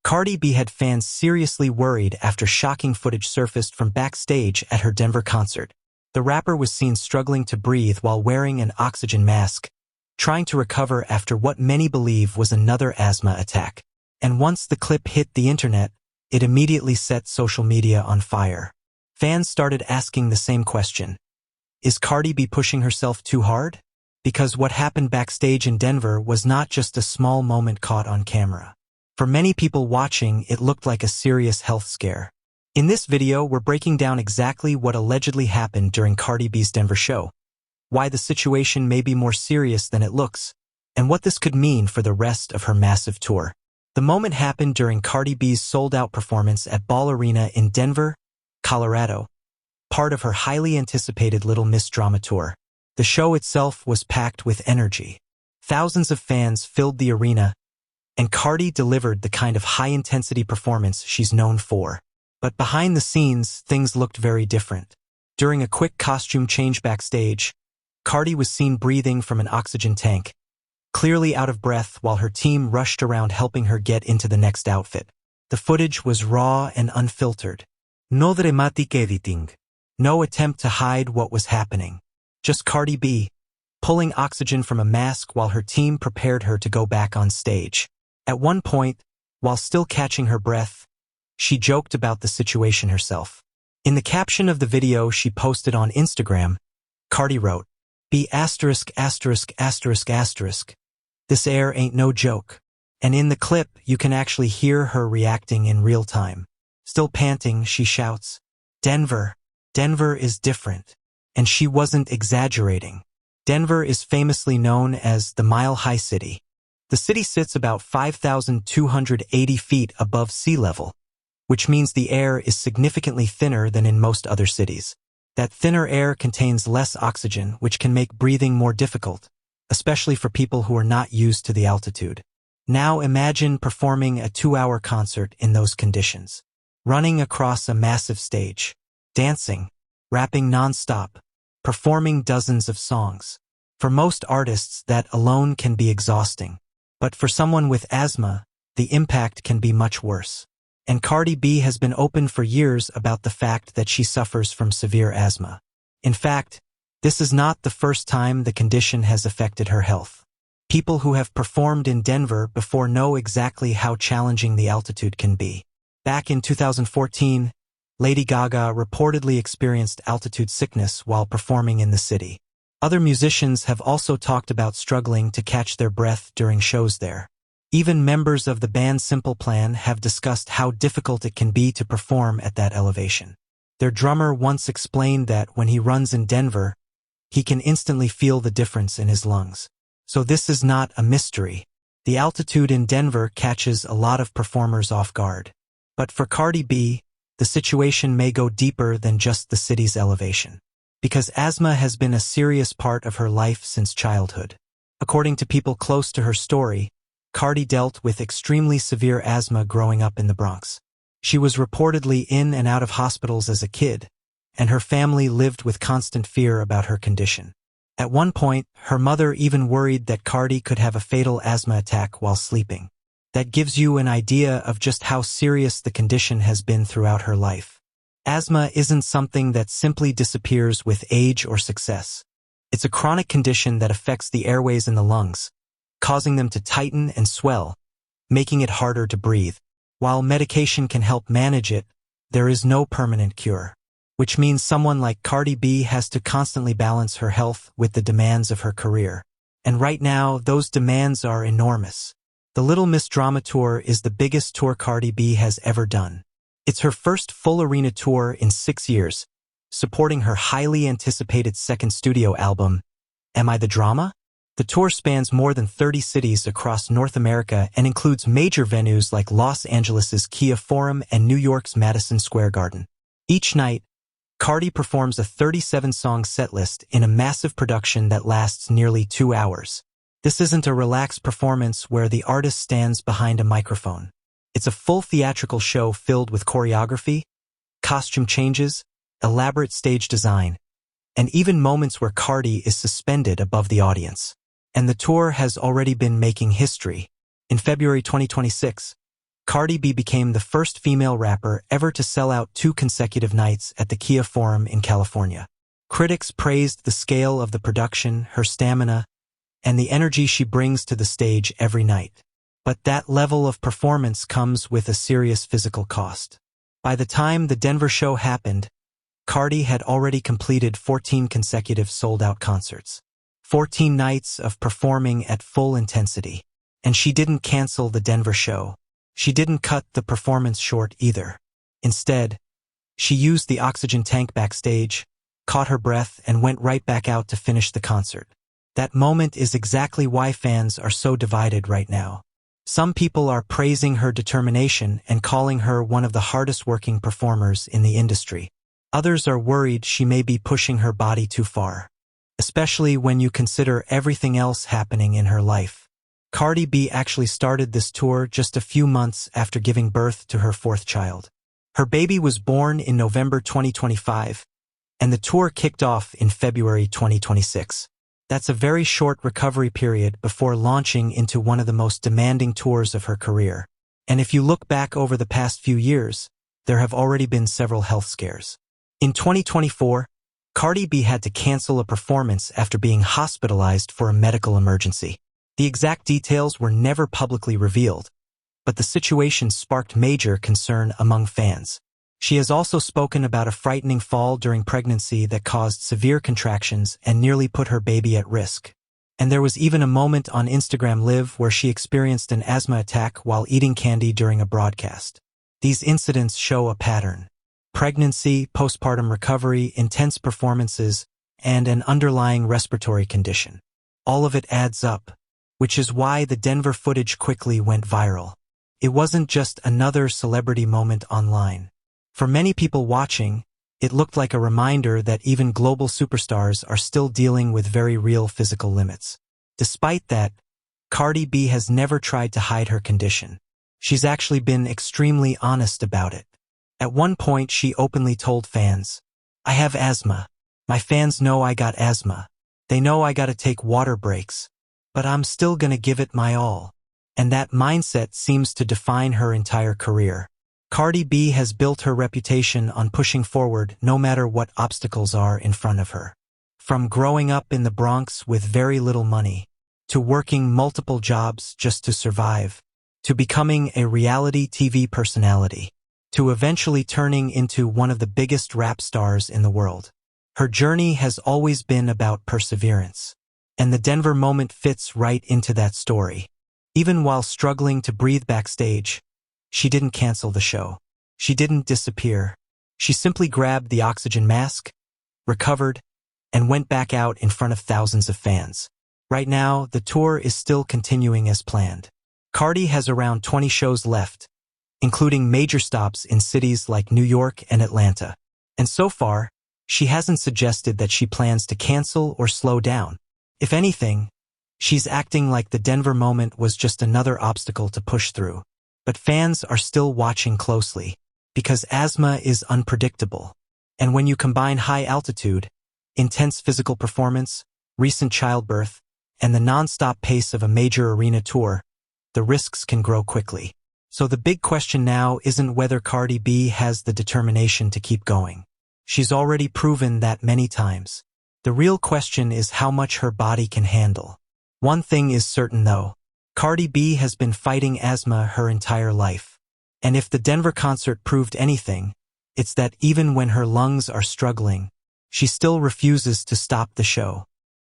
Cardi B had fans seriously worried after shocking footage surfaced from backstage at her Denver concert. The rapper was seen struggling to breathe while wearing an oxygen mask, trying to recover after what many believe was another asthma attack. And once the clip hit the internet, it immediately set social media on fire. Fans started asking the same question. Is Cardi B pushing herself too hard? Because what happened backstage in Denver was not just a small moment caught on camera. For many people watching, it looked like a serious health scare. In this video, we're breaking down exactly what allegedly happened during Cardi B's Denver show, why the situation may be more serious than it looks, and what this could mean for the rest of her massive tour. The moment happened during Cardi B's sold-out performance at Ball Arena in Denver, Colorado, part of her highly anticipated Little Miss Drama tour. The show itself was packed with energy. Thousands of fans filled the arena, and Cardi delivered the kind of high-intensity performance she's known for. But behind the scenes, things looked very different. During a quick costume change backstage, Cardi was seen breathing from an oxygen tank, clearly out of breath while her team rushed around helping her get into the next outfit. The footage was raw and unfiltered. No dramatic editing. No attempt to hide what was happening. Just Cardi B, pulling oxygen from a mask while her team prepared her to go back on stage. At one point, while still catching her breath, she joked about the situation herself. In the caption of the video she posted on Instagram, Cardi wrote, "Be asterisk asterisk asterisk asterisk. This air ain't no joke." And in the clip, you can actually hear her reacting in real time. Still panting, she shouts, "Denver, Denver is different." And she wasn't exaggerating. Denver is famously known as the Mile High City. The city sits about 5,280 feet above sea level, which means the air is significantly thinner than in most other cities. That thinner air contains less oxygen, which can make breathing more difficult, especially for people who are not used to the altitude. Now imagine performing a 2-hour concert in those conditions, running across a massive stage, dancing, rapping non-stop, performing dozens of songs. For most artists, that alone can be exhausting. But for someone with asthma, the impact can be much worse. And Cardi B has been open for years about the fact that she suffers from severe asthma. In fact, this is not the first time the condition has affected her health. People who have performed in Denver before know exactly how challenging the altitude can be. Back in 2014, Lady Gaga reportedly experienced altitude sickness while performing in the city. Other musicians have also talked about struggling to catch their breath during shows there. Even members of the band Simple Plan have discussed how difficult it can be to perform at that elevation. Their drummer once explained that when he runs in Denver, he can instantly feel the difference in his lungs. So this is not a mystery. The altitude in Denver catches a lot of performers off guard. But for Cardi B, the situation may go deeper than just the city's elevation. Because asthma has been a serious part of her life since childhood. According to people close to her story, Cardi dealt with extremely severe asthma growing up in the Bronx. She was reportedly in and out of hospitals as a kid, and her family lived with constant fear about her condition. At one point, her mother even worried that Cardi could have a fatal asthma attack while sleeping. That gives you an idea of just how serious the condition has been throughout her life. Asthma isn't something that simply disappears with age or success. It's a chronic condition that affects the airways in the lungs, causing them to tighten and swell, making it harder to breathe. While medication can help manage it, there is no permanent cure, which means someone like Cardi B has to constantly balance her health with the demands of her career. And right now, those demands are enormous. The Little Miss Drama Tour is the biggest tour Cardi B has ever done. It's her first full arena tour in 6 years, supporting her highly anticipated second studio album, Am I the Drama? The tour spans more than 30 cities across North America and includes major venues like Los Angeles' Kia Forum and New York's Madison Square Garden. Each night, Cardi performs a 37-song setlist in a massive production that lasts nearly 2 hours. This isn't a relaxed performance where the artist stands behind a microphone. It's a full theatrical show filled with choreography, costume changes, elaborate stage design, and even moments where Cardi is suspended above the audience. And the tour has already been making history. In February 2026, Cardi B became the first female rapper ever to sell out 2 consecutive nights at the Kia Forum in California. Critics praised the scale of the production, her stamina, and the energy she brings to the stage every night. But that level of performance comes with a serious physical cost. By the time the Denver show happened, Cardi had already completed 14 consecutive sold-out concerts. 14 nights of performing at full intensity. And she didn't cancel the Denver show. She didn't cut the performance short either. Instead, she used the oxygen tank backstage, caught her breath, and went right back out to finish the concert. That moment is exactly why fans are so divided right now. Some people are praising her determination and calling her one of the hardest-working performers in the industry. Others are worried she may be pushing her body too far, especially when you consider everything else happening in her life. Cardi B actually started this tour just a few months after giving birth to her 4th child. Her baby was born in November 2025, and the tour kicked off in February 2026. That's a very short recovery period before launching into one of the most demanding tours of her career. And if you look back over the past few years, there have already been several health scares. In 2024, Cardi B had to cancel a performance after being hospitalized for a medical emergency. The exact details were never publicly revealed, but the situation sparked major concern among fans. She has also spoken about a frightening fall during pregnancy that caused severe contractions and nearly put her baby at risk. And there was even a moment on Instagram Live where she experienced an asthma attack while eating candy during a broadcast. These incidents show a pattern. Pregnancy, postpartum recovery, intense performances, and an underlying respiratory condition. All of it adds up, which is why the Denver footage quickly went viral. It wasn't just another celebrity moment online. For many people watching, it looked like a reminder that even global superstars are still dealing with very real physical limits. Despite that, Cardi B has never tried to hide her condition. She's actually been extremely honest about it. At one point, she openly told fans, "I have asthma. My fans know I got asthma. They know I gotta take water breaks. But I'm still gonna give it my all." And that mindset seems to define her entire career. Cardi B has built her reputation on pushing forward no matter what obstacles are in front of her. From growing up in the Bronx with very little money, to working multiple jobs just to survive, to becoming a reality TV personality, to eventually turning into one of the biggest rap stars in the world. Her journey has always been about perseverance. And the Denver moment fits right into that story. Even while struggling to breathe backstage, she didn't cancel the show. She didn't disappear. She simply grabbed the oxygen mask, recovered, and went back out in front of thousands of fans. Right now, the tour is still continuing as planned. Cardi has around 20 shows left, including major stops in cities like New York and Atlanta. And so far, she hasn't suggested that she plans to cancel or slow down. If anything, she's acting like the Denver moment was just another obstacle to push through. But fans are still watching closely, because asthma is unpredictable. And when you combine high altitude, intense physical performance, recent childbirth, and the non-stop pace of a major arena tour, the risks can grow quickly. So the big question now isn't whether Cardi B has the determination to keep going. She's already proven that many times. The real question is how much her body can handle. One thing is certain though, Cardi B has been fighting asthma her entire life. And if the Denver concert proved anything, it's that even when her lungs are struggling, she still refuses to stop the show.